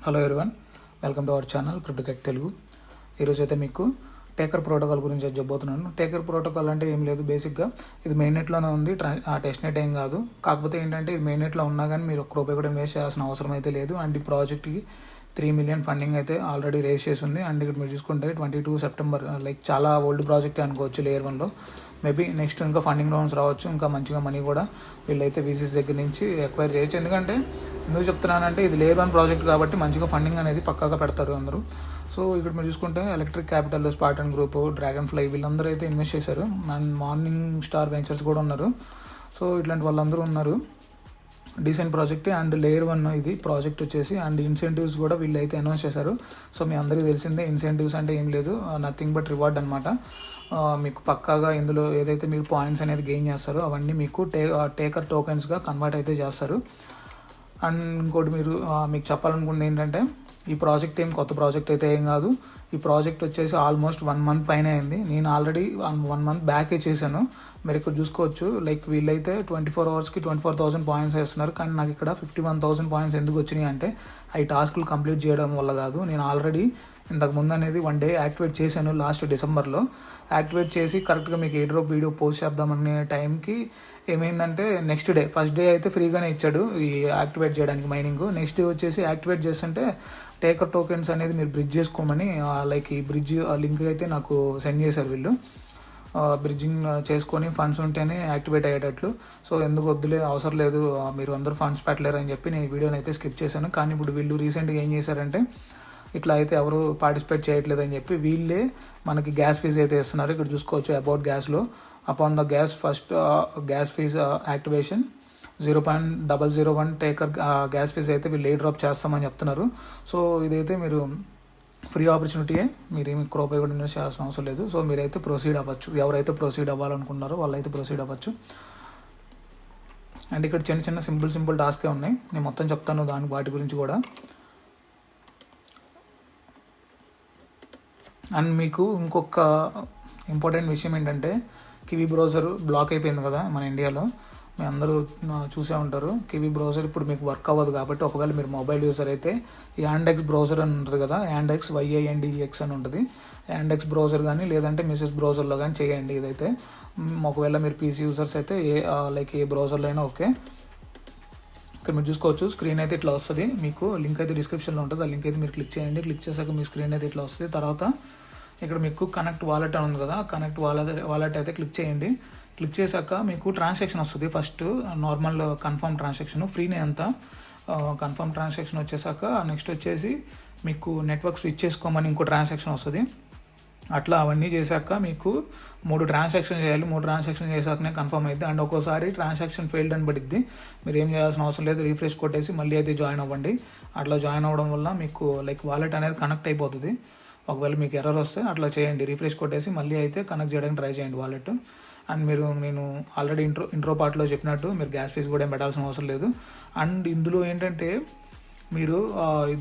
Hello everyone, welcome to our channel క్రిప్టోకెట్ తెలుగు. ఈరోజు అయితే మీకు టేకర్ ప్రోటోకాల్ గురించి చెప్పబోతున్నాను. టేకర్ ప్రోటోకాల్ అంటే ఏం లేదు, బేసిక్గా ఇది మెయిన్ నెట్లోనే ఉంది, టెస్ట్ నెట్ ఏం కాదు. కాకపోతే ఏంటంటే ఇది మెయిన్ నెట్లో ఉన్నా కానీ మీరు ఒక్క రూపాయి కూడా ఇన్వెస్ట్ చేయాల్సిన అవసరం అయితే లేదు. అండ్ ఈ ప్రాజెక్ట్కి 3 million ఫండింగ్ అయితే ఆల్రెడీ రేస్ చేసి ఉంది. అండ్ ఇక్కడ మీరు చూసుకుంటే 22 సెప్టెంబర్, లైక్ చాలా ఓల్డ్ ప్రాజెక్ట్ అనుకోవచ్చు లేయర్ 1లో. మేబీ నెక్స్ట్ ఇంకా ఫండింగ్ రౌండ్స్ రావచ్చు, ఇంకా మంచిగా మనీ కూడా వీళ్ళైతే వీసీస్ దగ్గర నుంచి ఎక్వైర్ చేయొచ్చు. ఎందుకంటే ఎందుకు చెప్తున్నానంటే ఇది లేయర్ 1 ప్రాజెక్ట్ కాబట్టి మంచిగా ఫండింగ్ అనేది పక్కాగా పెడతారు అందరూ. సో ఇక్కడ మీరు చూసుకుంటే electric capital, Spartan group, dragon fly వీళ్ళందరూ అయితే ఇన్వెస్ట్ చేశారు. అండ్ మార్నింగ్ స్టార్ వెంచర్స్ కూడా ఉన్నారు. సో ఇట్లాంటి వాళ్ళందరూ ఉన్నారు. డీసెంట్ ప్రాజెక్ట్ అండ్ లేయర్ 1 ఇది ప్రాజెక్ట్ వచ్చేసి. అండ్ ఇన్సెంటివ్స్ కూడా వీళ్ళు అయితే అనౌన్స్ చేశారు. సో మీ అందరికీ తెలిసిందే, ఇన్సెంటివ్స్ అంటే ఏం లేదు, నథింగ్ బట్ రివార్డ్ అనమాట. మీకు పక్కాగా ఇందులో ఏదైతే మీరు పాయింట్స్ అనేది గెయిన్ చేస్తారో అవన్నీ మీకు టేకర్ టోకెన్స్గా కన్వర్ట్ అయితే చేస్తారు. అండ్ ఇంకోటి మీకు చెప్పాలనుకుంటే ఏంటంటే ఈ ప్రాజెక్ట్ ఏం కొత్త ప్రాజెక్ట్ అయితే ఏం కాదు. ఈ ప్రాజెక్ట్ వచ్చేసి ఆల్మోస్ట్ 1 month పైన అయింది. నేను ఆల్రెడీ 1 month బ్యాకే చేశాను. మీరు ఇక్కడ చూసుకోవచ్చు, లైక్ వీళ్ళైతే 24 hours 24,000 పాయింట్స్ వేస్తున్నారు. కానీ నాకు ఇక్కడ 51,000 పాయింట్స్ ఎందుకు వచ్చినాయి అంటే ఈ టాస్క్లు కంప్లీట్ చేయడం వల్ల కాదు. నేను ఆల్రెడీ ఇంతకుముందు అనేది 1 day యాక్టివేట్ చేశాను లాస్ట్ డిసెంబర్లో. యాక్టివేట్ చేసి కరెక్ట్గా మీకు ఏ డ్రాప్ వీడియో పోస్ట్ చేద్దామనే టైంకి ఏమైందంటే నెక్స్ట్ డే, ఫస్ట్ డే అయితే ఫ్రీగానే ఇచ్చాడు ఈ యాక్టివేట్ చేయడానికి మైనింగ్. నెక్స్ట్ డే వచ్చేసి యాక్టివేట్ చేస్తుంటే టేకర్ టోకెన్స్ అనేది మీరు బ్రిడ్జ్ చేసుకోమని, లైక్ ఈ బ్రిడ్జ్ లింక్ అయితే నాకు సెండ్ చేశారు వీళ్ళు. బ్రిడ్జింగ్ చేసుకొని ఫండ్స్ ఉంటేనే యాక్టివేట్ అయ్యేటట్లు. సో ఎందుకు వద్దులే, అవసరం లేదు, మీరు అందరూ ఫండ్స్ పెట్టలేరు అని చెప్పి నేను ఈ వీడియోని అయితే స్కిప్ చేశాను. కానీ ఇప్పుడు వీళ్ళు రీసెంట్గా ఏం చేశారంటే ఇట్లా అయితే ఎవరు పార్టిసిపేట్ చేయట్లేదు అని చెప్పి వీళ్ళే మనకి గ్యాస్ ఫీజ్ అయితే ఇస్తున్నారు. ఇక్కడ చూసుకోవచ్చు అబౌట్ గ్యాస్లో, upon the gas first gas fees activation 0.001 taker gas fees అయితే వీళ్ళు డ్రాప్ చేస్తామని చెప్తున్నారు. సో ఇదైతే మీరు ఫ్రీ ఆపర్చునిటీయే, మీరేమి రూపాయి కూడా ఇన్వెస్ట్ చేయాల్సిన అవసరం లేదు. సో మీరైతే ప్రొసీడ్ అవ్వచ్చు, ఎవరైతే ప్రొసీడ్ అవ్వాలనుకున్నారో వాళ్ళైతే ప్రొసీడ్ అవ్వచ్చు. అండ్ ఇక్కడ చిన్న చిన్న సింపుల్ టాస్కే ఉన్నాయి, నేను మొత్తం చెప్తాను వాటి గురించి కూడా. అండ్ మీకు ఇంకొక ఇంపార్టెంట్ విషయం ఏంటంటే కివీ బ్రౌజర్ బ్లాక్ అయిపోయింది కదా మన ఇండియాలో, మీ అందరూ చూసే ఉంటారు. కివీ బ్రౌజర్ ఇప్పుడు మీకు వర్క్ అవ్వదు కాబట్టి ఒకవేళ మీరు మొబైల్ యూజర్ అయితే యాండెక్స్ బ్రౌజర్ అని ఉంటుంది కదా, యాండెక్స్ YANDEX అని ఉంటుంది. యాండెక్స్ బ్రౌజర్ కానీ లేదంటే మిసెస్ బ్రౌజర్లో కానీ చేయండి. ఇదైతే ఒకవేళ మీరు పీసీ యూజర్స్ అయితే ఏ బ్రౌజర్లో అయినా ఓకే. ఇక్కడ మీరు చూసుకోవచ్చు, స్క్రీన్ అయితే ఇట్లా వస్తుంది. మీకు లింక్ అయితే డిస్క్రిప్షన్లో ఉంటుంది, ఆ లింక్ అయితే మీరు క్లిక్ చేయండి. క్లిక్ చేశాక మీ స్క్రీన్ అయితే ఇట్లా వస్తుంది. తర్వాత ఇక్కడ మీకు కనెక్ట్ వాలెట్ అని ఉంది కదా, కనెక్ట్ వాలెట్ అయితే క్లిక్ చేయండి. క్లిక్ చేశాక మీకు ట్రాన్సాక్షన్ వస్తుంది. ఫస్ట్ నార్మల్ కన్ఫర్మ్ ట్రాన్సాక్షన్ ఫ్రీనే అంతా. కన్ఫర్మ్ ట్రాన్సాక్షన్ వచ్చేసాక నెక్స్ట్ వచ్చేసి మీకు నెట్వర్క్ స్విచ్ చేసుకోమని ఇంకో ట్రాన్సాక్షన్ వస్తుంది. అట్లా అవన్నీ చేశాక మీకు 3 ట్రాన్సాక్షన్ చేయాలి. 3 ట్రాన్సాక్షన్ చేశాకనే కన్ఫర్మ్ అయితే. అండ్ ఒక్కోసారి ట్రాన్సాక్షన్ ఫెయిల్డ్ అని పడిద్ది, మీరు ఏం చేయాల్సిన అవసరం లేదు, రీఫ్రెష్ కొట్టేసి మళ్ళీ అయితే జాయిన్ అవ్వండి. అట్లా జాయిన్ అవ్వడం వల్ల మీకు లైక్ వాలెట్ అనేది కనెక్ట్ అయిపోతుంది. ఒకవేళ మీకు ఎర్రర్ వస్తే అట్లా చేయండి, రీఫ్రెష్ కొట్టేసి మళ్ళీ అయితే కనెక్ట్ చేయడానికి ట్రై చేయండి వాలెట్. అండ్ నేను ఆల్రెడీ ఇంట్రో పార్ట్లో చెప్పినట్టు మీరు గ్యాస్ ఫీజ్ కూడా ఏం పెట్టాల్సిన అవసరం లేదు. అండ్ ఇందులో ఏంటంటే మీరు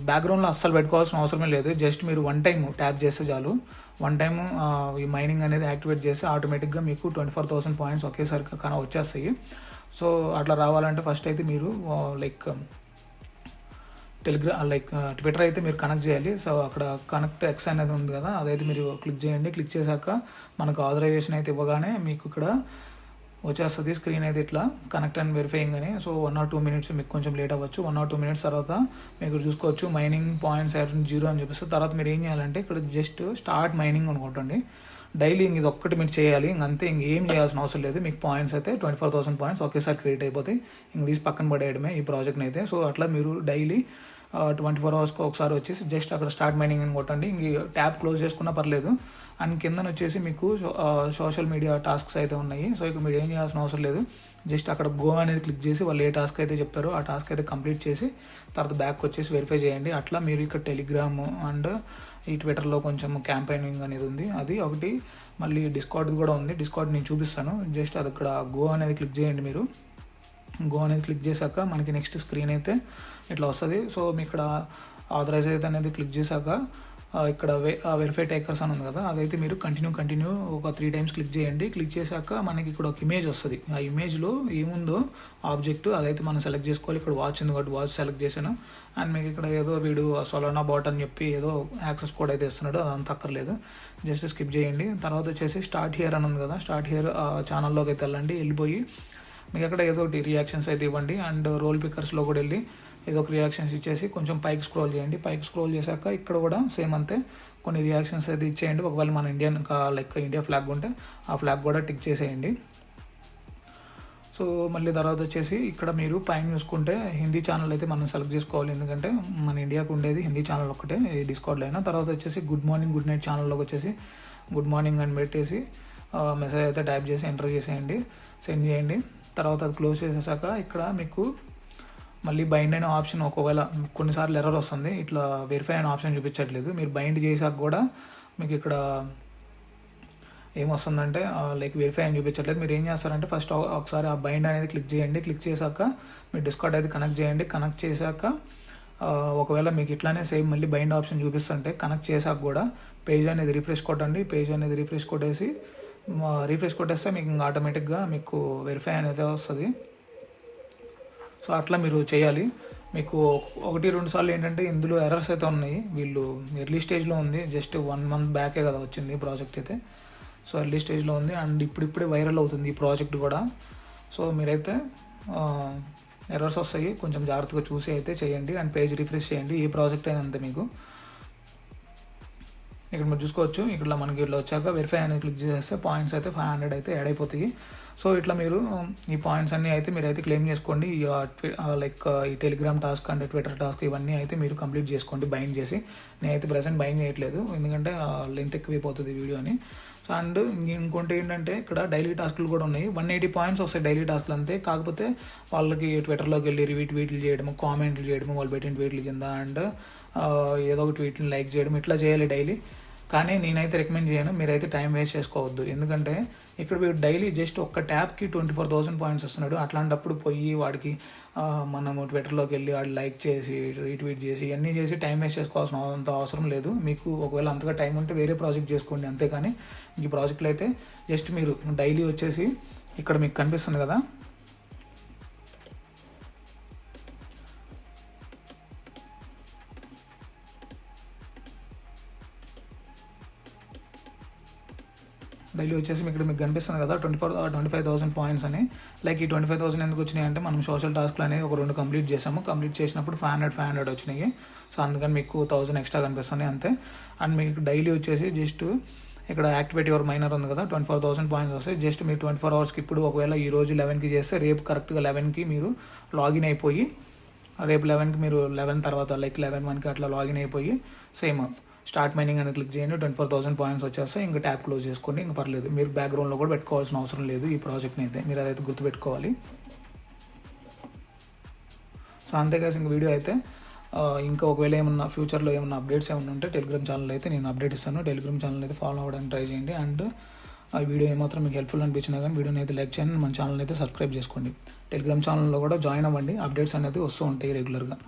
బ్యాక్గ్రౌండ్లో అస్సలు పెట్టుకోవాల్సిన అవసరమే లేదు. జస్ట్ మీరు 1 time ట్యాప్ చేస్తే చాలు. 1 time ఈ మైనింగ్ అనేది యాక్టివేట్ చేస్తే ఆటోమేటిక్గా మీకు 24,000 పాయింట్స్ ఒకేసారి వచ్చేస్తాయి. సో అట్లా రావాలంటే ఫస్ట్ అయితే మీరు ట్విట్టర్ అయితే మీరు కనెక్ట్ చేయాలి. సో అక్కడ కనెక్ట్ X అనేది ఉంది కదా, అదైతే మీరు క్లిక్ చేయండి. క్లిక్ చేశాక మనకు ఆథరైజేషన్ అయితే ఇవ్వగానే మీకు ఇక్కడ వచ్చేస్తుంది స్క్రీన్ అయితే ఇట్లా కనెక్ట్ అండ్ వెరిఫైయింగ్ అని. సో 1 or 2 minutes మీకు కొంచెం లేట్ అవ్వచ్చు. 1 or 2 minutes తర్వాత మీకు చూసుకోవచ్చు మైనింగ్ పాయింట్స్ 0 అని చెప్పేసి. తర్వాత మీరు ఏం చేయాలంటే ఇక్కడ జస్ట్ స్టార్ట్ మైనింగ్ అనుకోండి. డైలీ ఇది ఒక్కటి మీరు చేయాలి, ఇంకంతే, ఇంకేం చేయాల్సిన అవసరం లేదు. మీకు పాయింట్స్ అయితే 24,000 పాయింట్స్ ఒకేసారి క్రియేట్ అయిపోతాయి. తీసి పక్కన పడేయడమే ఈ ప్రాజెక్ట్ని అయితే. సో అట్లా మీరు డైలీ 24 hours ఒకసారి వచ్చేసి జస్ట్ అక్కడ స్టార్ట్ మైనింగ్ అని కొట్టండి. ఇంక ట్యాబ్ క్లోజ్ చేసుకున్నా పర్లేదు. అండ్ కింద వచ్చేసి మీకు సోషల్ మీడియా టాస్క్స్ అయితే ఉన్నాయి. సో ఇక మీరు ఏం చేయాల్సిన అవసరం లేదు, జస్ట్ అక్కడ గో అనేది క్లిక్ చేసి వాళ్ళు ఏ టాస్క్ అయితే చెప్తారో ఆ టాస్క్ అయితే కంప్లీట్ చేసి తర్వాత బ్యాక్ వచ్చేసి వెరిఫై చేయండి. అట్లా మీరు ఇక్కడ టెలిగ్రామ్ అండ్ ఈ ట్విట్టర్లో కొంచెం క్యాంపెయినింగ్ అనేది ఉంది, అది ఒకటి. మళ్ళీ డిస్కార్డ్ కూడా ఉంది, డిస్కార్డ్ నేను చూపిస్తాను. జస్ట్ అది అక్కడ గో అనేది క్లిక్ చేయండి. మీరు గో అనేది క్లిక్ చేశాక మనకి నెక్స్ట్ స్క్రీన్ అయితే ఇట్లా వస్తుంది. సో మీ ఇక్కడ ఆథరైజ్ అనేది క్లిక్ చేశాక ఇక్కడ వెరిఫై టేకర్స్ అని ఉంది కదా, అదైతే మీరు కంటిన్యూ ఒక 3 టైమ్స్ క్లిక్ చేయండి. క్లిక్ చేశాక మనకి ఇక్కడ ఒక ఇమేజ్ వస్తుంది. ఆ ఇమేజ్లో ఏముందో ఆబ్జెక్ట్ అదైతే మనం సెలెక్ట్ చేసుకోవాలి. ఇక్కడ వాచ్ ఉంది కాబట్టి వాచ్ సెలెక్ట్ చేశాను. అండ్ మీకు ఇక్కడ ఏదో వీడు సొలానా బాట్ అని చెప్పి ఏదో యాక్సెస్ కోడ్ అయితే ఇస్తున్నాడు, అదంతా అక్కర్లేదు, జస్ట్ స్కిప్ చేయండి. తర్వాత వచ్చేసి స్టార్ట్ హియర్ అని ఉంది కదా, స్టార్ట్ హియర్ ఛానల్లోకి అయితే వెళ్ళిపోయి మీకు అక్కడ ఏదో ఒకటి రియాక్షన్స్ అయితే ఇవ్వండి. అండ్ రోల్ పికర్స్లో కూడా వెళ్ళి ఏదో ఒక రియాక్షన్స్ ఇచ్చేసి కొంచెం పైకి స్క్రోల్ చేయండి. పైకి స్క్రోల్ చేశాక ఇక్కడ కూడా సేమ్ అంతే కొన్ని రియాక్షన్స్ అయితే ఇచ్చేయండి. ఒకవేళ మన ఇండియా ఫ్లాగ్ ఉంటే ఆ ఫ్లాగ్ కూడా టిక్ చేసేయండి. సో మళ్ళీ తర్వాత వచ్చేసి ఇక్కడ మీరు పైన చూసుకుంటే హిందీ ఛానల్ అయితే మనం సెలెక్ట్ చేసుకోవాలి, ఎందుకంటే మన ఇండియాకు ఉండేది హిందీ ఛానల్ ఒకటే డిస్కౌంట్లో అయినా. తర్వాత వచ్చేసి గుడ్ మార్నింగ్ గుడ్ నైట్ ఛానల్లోకి వచ్చేసి గుడ్ మార్నింగ్ అని పెట్టేసి మెసేజ్ అయితే టైప్ చేసి ఎంటర్ చేసేయండి, సెండ్ చేయండి. తర్వాత అది క్లోజ్ చేసేసాక ఇక్కడ మీకు మళ్ళీ బైండ్ అయిన ఆప్షన్ ఒకవేళ కొన్నిసార్లు ఎర్రర్ వస్తుంది, ఇట్లా వెరిఫై అయిన ఆప్షన్ చూపించట్లేదు. మీరు బైండ్ చేసాక కూడా మీకు ఇక్కడ ఏమొస్తుందంటే లైక్ వెరిఫై అని చూపించట్లేదు. మీరు ఏం చేస్తారంటే ఫస్ట్ ఒకసారి ఆ బైండ్ అనేది క్లిక్ చేయండి. క్లిక్ చేశాక మీరు డిస్కార్డ్ అయితే కనెక్ట్ చేయండి. కనెక్ట్ చేశాక ఒకవేళ మీకు ఇట్లానే సేమ్ మళ్ళీ బైండ్ ఆప్షన్ చూపిస్తుంటే కనెక్ట్ చేశాక కూడా పేజ్ అనేది రిఫ్రెష్ కొట్టండి. పేజ్ అనేది రిఫ్రెష్ కొట్టేస్తే మీకు ఇంకా ఆటోమేటిక్గా మీకు వెరిఫై అనేది వస్తుంది. సో అట్లా మీరు చేయాలి. మీకు 1-2 సార్లు ఏంటంటే ఇందులో ఎర్రర్స్ అయితే ఉన్నాయి. వీళ్ళు ఎర్లీ స్టేజ్లో ఉంది, జస్ట్ 1 మంత్ బ్యాకే కదా వచ్చింది ప్రాజెక్ట్ అయితే. సో ఎర్లీ స్టేజ్లో ఉంది అండ్ ఇప్పుడిప్పుడే వైరల్ అవుతుంది ఈ ప్రాజెక్ట్ కూడా. సో మీరైతే ఎర్రర్స్ వస్తాయి, కొంచెం జాగ్రత్తగా చూసి అయితే చేయండి. అండ్ పేజ్ రిఫ్రెష్ చేయండి. ఏ ప్రాజెక్ట్ అయినా అంతే మీకు. ఇక్కడ మీరు చూసుకోవచ్చు, ఇక్కడ మనకి ఇట్లా వచ్చాక వెరిఫై అనేది క్లిక్ చేస్తే పాయింట్స్ అయితే 500 అయితే యాడ్ అయిపోతాయి. సో ఇట్లా మీరు ఈ పాయింట్స్ అన్నీ అయితే మీరు అయితే క్లెయిమ్ చేసుకోండి. లైక్ ఈ Telegram task and Twitter task ఇవన్నీ అయితే మీరు కంప్లీట్ చేసుకోండి బైండ్ చేసి. నేనైతే ప్రెసెంట్ బైండ్ చేయట్లేదు, ఎందుకంటే లెంత్ ఎక్కువైపోతుంది వీడియో అని. సో అండ్ ఇంకోటి ఏంటంటే ఇక్కడ డైలీ టాస్క్లు కూడా ఉన్నాయి. 180 పాయింట్స్ వస్తాయి డైలీ టాస్క్లు అంతే. కాకపోతే వాళ్ళకి ట్విట్టర్లోకి వెళ్ళి ట్వీట్లు చేయడము, కామెంట్లు చేయడము, వాళ్ళు పెట్టిన ట్వీట్ల కింద అండ్ ఏదో ఒక ట్వీట్ని లైక్ చేయడం, ఇట్లా చేయాలి డైలీ. కానీ నేనైతే రికమెండ్ చేయను, మీరైతే టైం వేస్ట్ చేసుకోవద్దు. ఎందుకంటే ఇక్కడ వీడు డైలీ జస్ట్ ఒక్క ట్యాప్కి 24,000 పాయింట్స్ వస్తున్నాడు. అట్లాంటప్పుడు పోయి వాడికి మనము ట్విట్టర్లోకి వెళ్ళి వాడు లైక్ చేసి రీట్వీట్ చేసి ఇవన్నీ చేసి టైం వేస్ట్ చేసుకోవాల్సిన అంత అవసరం లేదు. మీకు ఒకవేళ అంతగా టైం ఉంటే వేరే ప్రాజెక్ట్ చేసుకోండి, అంతేకాని ఈ ప్రాజెక్ట్లో అయితే జస్ట్ మీరు డైలీ వచ్చేసి ఇక్కడ మీకు కనిపిస్తుంది కదా, డైలీ వచ్చేసి ఇక్కడ మీకు కనిపిస్తుంది కదా 25,000 పాయింట్స్ అని. లైక్ ఈ 25,000 ఎందుకు వచ్చినాయి అంటే మనం సోషల్ టాస్క్లు అనేది ఒక 2 కంప్లీట్ చేసాము. కంప్లీట్ చేసినప్పుడు 500 వచ్చినాయి. సో అందుకని మీకు 1000 ఎక్స్ట్రా కనిపిస్తున్నాయి అంతే. అండ్ మీకు డైలీ వచ్చేసి జస్ట్ ఇక్కడ యాక్టివేట్ యువర్ మైనర్ ఉంది కదా, 24,000 పాయింట్స్ వస్తాయి. జస్ట్ మీరు 24 అవర్స్కి ఇప్పుడు ఒకవేళ ఈ రోజు 11కి చేస్తే రేపు కరెక్ట్గా 11కి మీరు లాగిన్ అయిపోయి, రేపు 11కి మీరు 11 తర్వాత లైక్ 11:01కి అట్లా లాగిన్ అయిపోయి సేమ్ స్టార్ట్ మైనింగ్ అని క్లిక్ చేయండి. 24,000 పాయింట్స్ వచ్చేస్తే ఇంకా ట్యాప్ క్లోజ్ చేసుకోండి, ఇంకా పర్లేదు. మీరు బ్యాక్గ్రౌండ్లో కూడా పెట్టుకోవాల్సిన అవసరం లేదు ఈ ప్రాజెక్ట్ని అయితే, మీరు అదైతే గుర్తుపెట్టుకోవాలి. సో అంతేకాదు ఇంక వీడియో అయితే ఇంకా ఒకవేళ ఏమన్నా ఫ్యూచర్లో ఏమన్నా అప్డేట్స్ ఏమన్నా ఉంటే టెలిగ్రామ్ ఛానల్ అయితే నేను అప్డేట్ ఇస్తాను. టెలిగ్రామ్ ఛానల్ అయితే ఫాలో అవ్వడానికి ట్రై చేయండి. అండ్ ఆ వీడియో ఏమాత్రం మీకు హెల్ప్ఫుల్ అనిపించినా కానీ వీడియోని అయితే లైక్ చేయండి, మన ఛానల్ అయితే సబ్స్క్రైబ్ చేసుకోండి. టెలిగ్రామ్ ఛానల్లో కూడా జాయిన్ అవ్వండి, అప్డేట్స్ అనేది వస్తూ ఉంటాయి రెగ్యులర్గా.